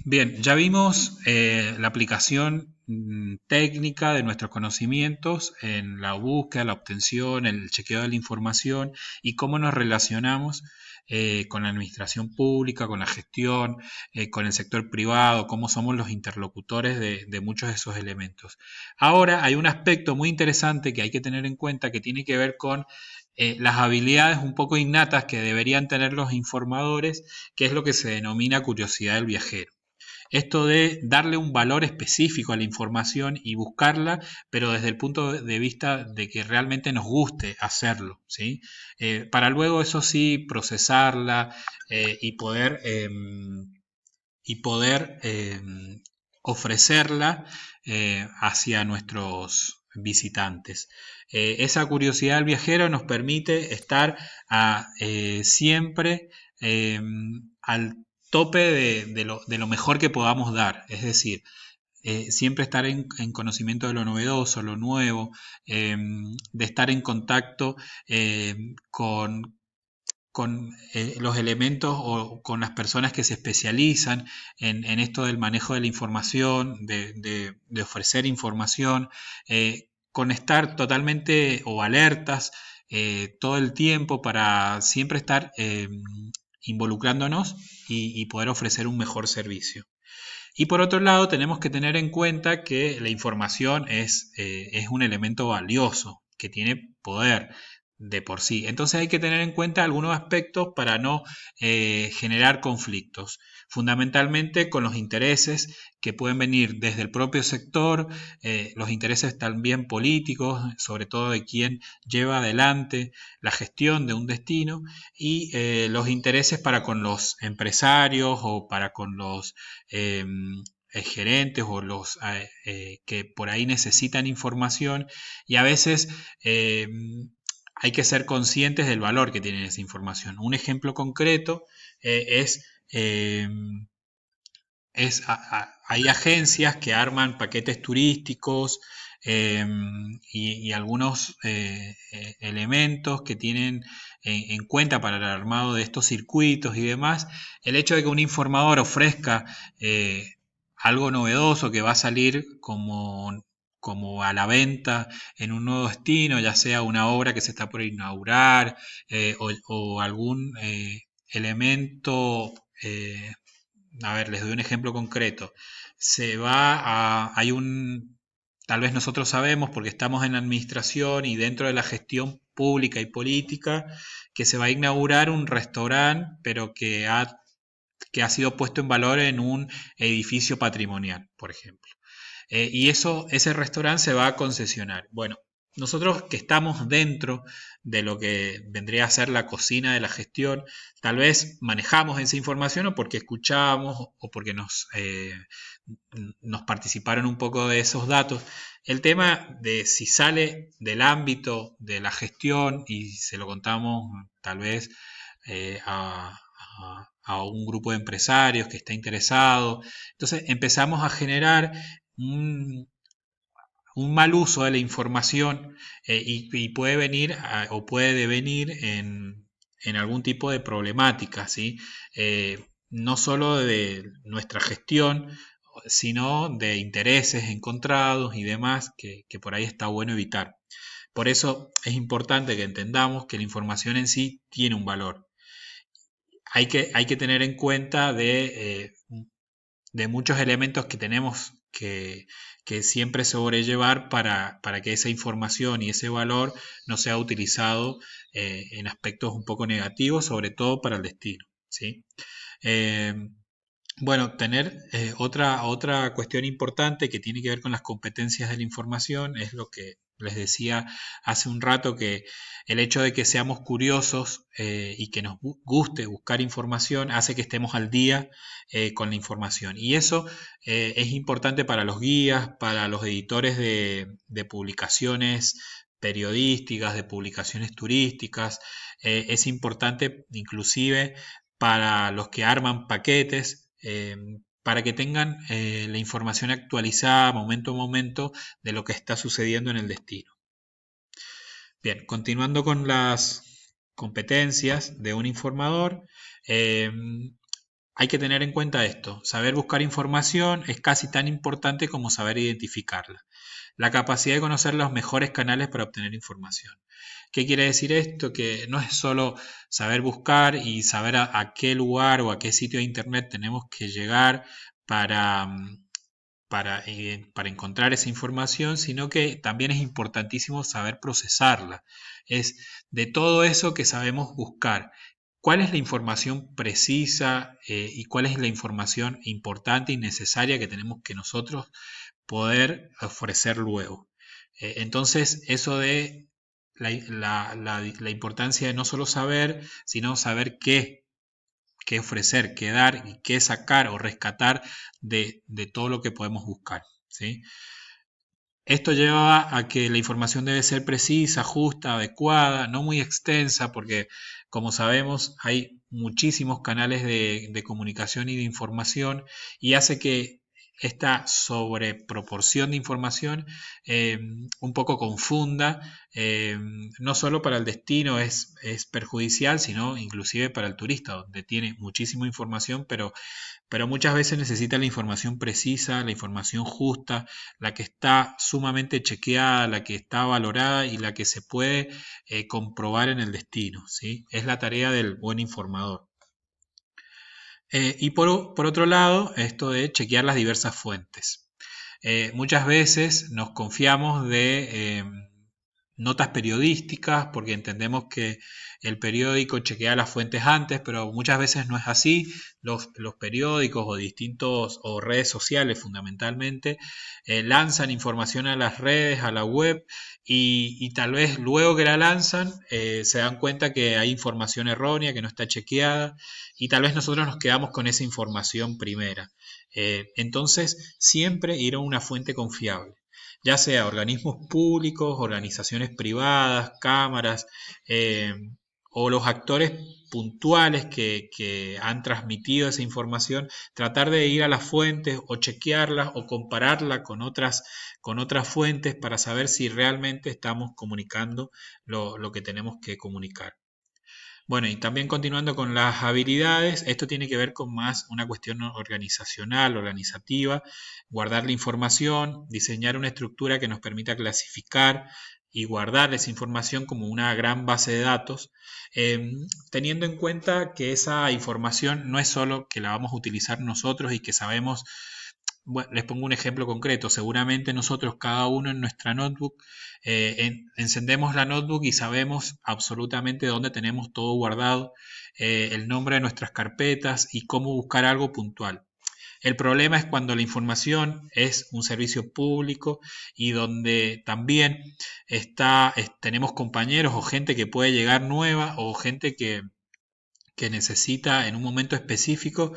Bien, ya vimos la aplicación técnica de nuestros conocimientos en la búsqueda, la obtención, el chequeo de la información y cómo nos relacionamos con la administración pública, con la gestión, con el sector privado, cómo somos los interlocutores de muchos de esos elementos. Ahora hay un aspecto muy interesante que hay que tener en cuenta que tiene que ver con las habilidades un poco innatas que deberían tener los informadores, que es lo que se denomina curiosidad del viajero. Esto de darle un valor específico a la información y buscarla, pero desde el punto de vista de que realmente nos guste hacerlo, ¿sí? Para luego, eso sí, procesarla y poder ofrecerla hacia nuestros visitantes. Esa curiosidad del viajero nos permite estar siempre eh, al tope de lo mejor que podamos dar. Es decir, siempre estar en conocimiento de lo novedoso, lo nuevo, de estar en contacto con los elementos o con las personas que se especializan en esto del manejo de la información, de ofrecer información, con estar totalmente o alertas todo el tiempo para siempre estar involucrándonos y poder ofrecer un mejor servicio. Y por otro lado, tenemos que tener en cuenta que la información es un elemento valioso, que tiene poder de por sí. Entonces hay que tener en cuenta algunos aspectos para no generar conflictos, fundamentalmente con los intereses que pueden venir desde el propio sector, los intereses también políticos, sobre todo de quien lleva adelante la gestión de un destino, y los intereses para con los empresarios o para con los eh, gerentes o los que por ahí necesitan información, y a veces hay que ser conscientes del valor que tiene esa información. Un ejemplo concreto eh, hay agencias que arman paquetes turísticos eh, y algunos elementos que tienen en cuenta para el armado de estos circuitos y demás. El hecho de que un informador ofrezca algo novedoso que va a salir como a la venta en un nuevo destino, ya sea una obra que se está por inaugurar o algún elemento, a ver, les doy un ejemplo concreto. Tal vez nosotros sabemos porque estamos en la administración y dentro de la gestión pública y política, que se va a inaugurar un restaurante, pero que ha sido puesto en valor en un edificio patrimonial, por ejemplo. Ese restaurante se va a concesionar. Bueno, nosotros que estamos dentro de lo que vendría a ser la cocina de la gestión, tal vez manejamos esa información o porque escuchamos o porque nos participaron un poco de esos datos. El tema de si sale del ámbito de la gestión y se lo contamos tal vez a un grupo de empresarios que está interesado, entonces empezamos a generar un, un mal uso de la información y puede venir o puede devenir en algún tipo de problemática, ¿sí? No solo de nuestra gestión, sino de intereses encontrados y demás que por ahí está bueno evitar. Por eso es importante que entendamos que la información en sí tiene un valor. Hay que tener en cuenta de muchos elementos que tenemos que siempre sobrellevar para que esa información y ese valor no sea utilizado en aspectos un poco negativos, sobre todo para el destino, ¿sí? Eh, bueno, tener otra cuestión importante que tiene que ver con las competencias de la información es lo que les decía hace un rato, que el hecho de que seamos curiosos y que nos guste buscar información hace que estemos al día con la información. Y eso es importante para los guías, para los editores de publicaciones periodísticas, de publicaciones turísticas. Es importante inclusive para los que arman paquetes, para que tengan la información actualizada momento a momento de lo que está sucediendo en el destino. Bien, continuando con las competencias de un informador, eh, hay que tener en cuenta esto. Saber buscar información es casi tan importante como saber identificarla. La capacidad de conocer los mejores canales para obtener información. ¿Qué quiere decir esto? Que no es solo saber buscar y saber a qué lugar o a qué sitio de internet tenemos que llegar para, para encontrar esa información, sino que también es importantísimo saber procesarla. Es de todo eso que sabemos buscar. ¿Cuál es la información precisa y cuál es la información importante y necesaria que tenemos que nosotros poder ofrecer luego? Entonces, eso de la importancia de no solo saber, sino saber qué ofrecer, qué dar y qué sacar o rescatar de todo lo que podemos buscar, ¿sí? Esto lleva a que la información debe ser precisa, justa, adecuada, no muy extensa, porque como sabemos hay muchísimos canales de comunicación y de información y hace que esta sobreproporción de información eh, un poco confunda, no solo para el destino es perjudicial, sino inclusive para el turista, donde tiene muchísima información, pero muchas veces necesita la información precisa, la información justa, la que está sumamente chequeada, la que está valorada y la que se puede comprobar en el destino, ¿sí? Es la tarea del buen informador. Y por otro lado, esto de chequear las diversas fuentes. Muchas veces nos confiamos de notas periodísticas porque entendemos que el periódico chequea las fuentes antes, pero muchas veces no es así. Los periódicos o distintos o redes sociales fundamentalmente lanzan información a las redes, a la web y tal vez luego que la lanzan se dan cuenta que hay información errónea, que no está chequeada y tal vez nosotros nos quedamos con esa información primera. Entonces siempre ir a una fuente confiable, ya sea organismos públicos, organizaciones privadas, cámaras eh, o los actores puntuales que han transmitido esa información, tratar de ir a las fuentes o chequearlas o compararla con otras fuentes para saber si realmente estamos comunicando lo que tenemos que comunicar. Bueno, y también continuando con las habilidades, esto tiene que ver con más una cuestión organizacional, organizativa, guardar la información, diseñar una estructura que nos permita clasificar y guardar esa información como una gran base de datos, teniendo en cuenta que esa información no es solo que la vamos a utilizar nosotros y que sabemos. Bueno, les pongo un ejemplo concreto. Seguramente nosotros, cada uno en nuestra notebook, encendemos la notebook y sabemos absolutamente dónde tenemos todo guardado, el nombre de nuestras carpetas y cómo buscar algo puntual. El problema es cuando la información es un servicio público y donde también tenemos compañeros o gente que puede llegar nueva o gente que necesita en un momento específico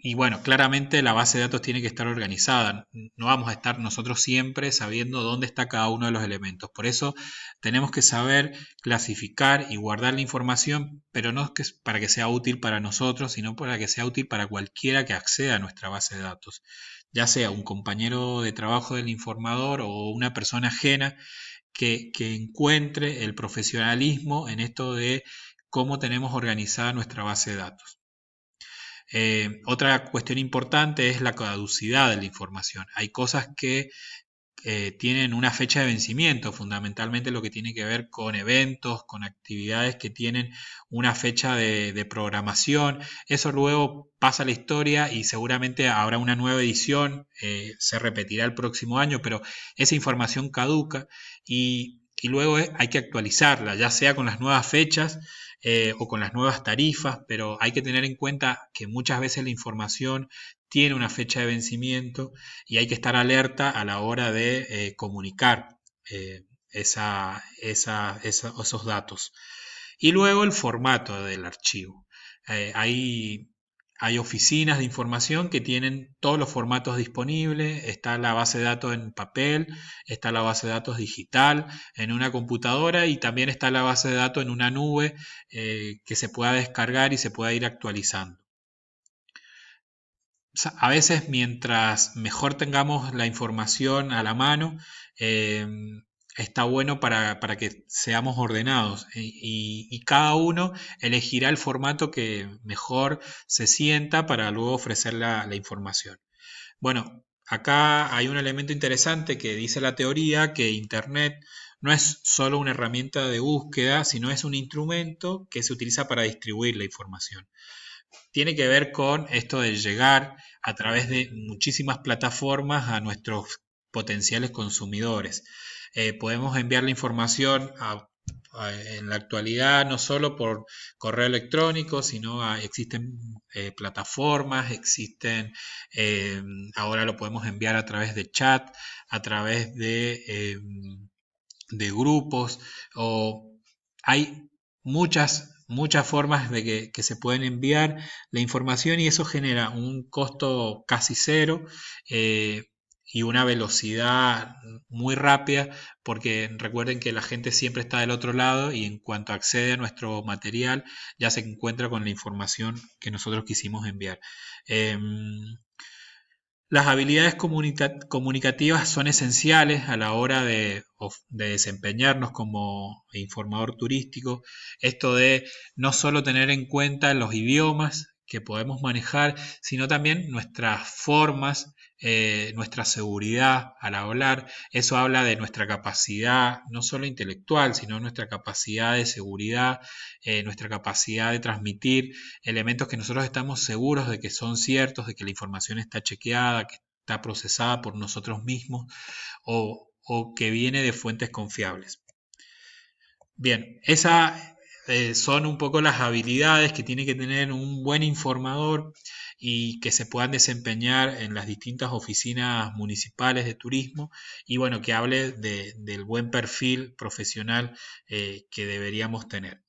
y bueno, claramente la base de datos tiene que estar organizada. No vamos a estar nosotros siempre sabiendo dónde está cada uno de los elementos. Por eso tenemos que saber clasificar y guardar la información, pero no es que para que sea útil para nosotros, sino para que sea útil para cualquiera que acceda a nuestra base de datos. Ya sea un compañero de trabajo del informador o una persona ajena que encuentre el profesionalismo en esto de cómo tenemos organizada nuestra base de datos. Otra cuestión importante es la caducidad de la información. Hay cosas que tienen una fecha de vencimiento, fundamentalmente lo que tiene que ver con eventos, con actividades que tienen una fecha de programación. Eso luego pasa a la historia y seguramente habrá una nueva edición, se repetirá el próximo año, pero esa información caduca y luego hay que actualizarla, ya sea con las nuevas fechas o con las nuevas tarifas, pero hay que tener en cuenta que muchas veces la información tiene una fecha de vencimiento y hay que estar alerta a la hora de comunicar esos datos. Y luego el formato del archivo. Hay oficinas de información que tienen todos los formatos disponibles. Está la base de datos en papel, está la base de datos digital en una computadora y también está la base de datos en una nube que se pueda descargar y se pueda ir actualizando. A veces mientras mejor tengamos la información a la mano, está bueno para que seamos ordenados y cada uno elegirá el formato que mejor se sienta para luego ofrecer la información. Bueno, acá hay un elemento interesante que dice la teoría que Internet no es solo una herramienta de búsqueda, sino es un instrumento que se utiliza para distribuir la información. Tiene que ver con esto de llegar a través de muchísimas plataformas a nuestros potenciales consumidores. Podemos enviar la información en la actualidad no solo por correo electrónico, sino existen plataformas, ahora lo podemos enviar a través de chat, a través de grupos, o hay muchas formas de que se pueden enviar la información y eso genera un costo casi cero y una velocidad muy rápida, porque recuerden que la gente siempre está del otro lado y en cuanto accede a nuestro material ya se encuentra con la información que nosotros quisimos enviar. Las habilidades comunicativas son esenciales a la hora de desempeñarnos como informador turístico. Esto de no solo tener en cuenta los idiomas que podemos manejar, sino también nuestras formas, nuestra seguridad al hablar. Eso habla de nuestra capacidad, no solo intelectual, sino nuestra capacidad de seguridad, nuestra capacidad de transmitir elementos que nosotros estamos seguros de que son ciertos, de que la información está chequeada, que está procesada por nosotros mismos o que viene de fuentes confiables. Bien, esas son un poco las habilidades que tiene que tener un buen informador y que se puedan desempeñar en las distintas oficinas municipales de turismo y bueno, que hable del buen perfil profesional que deberíamos tener.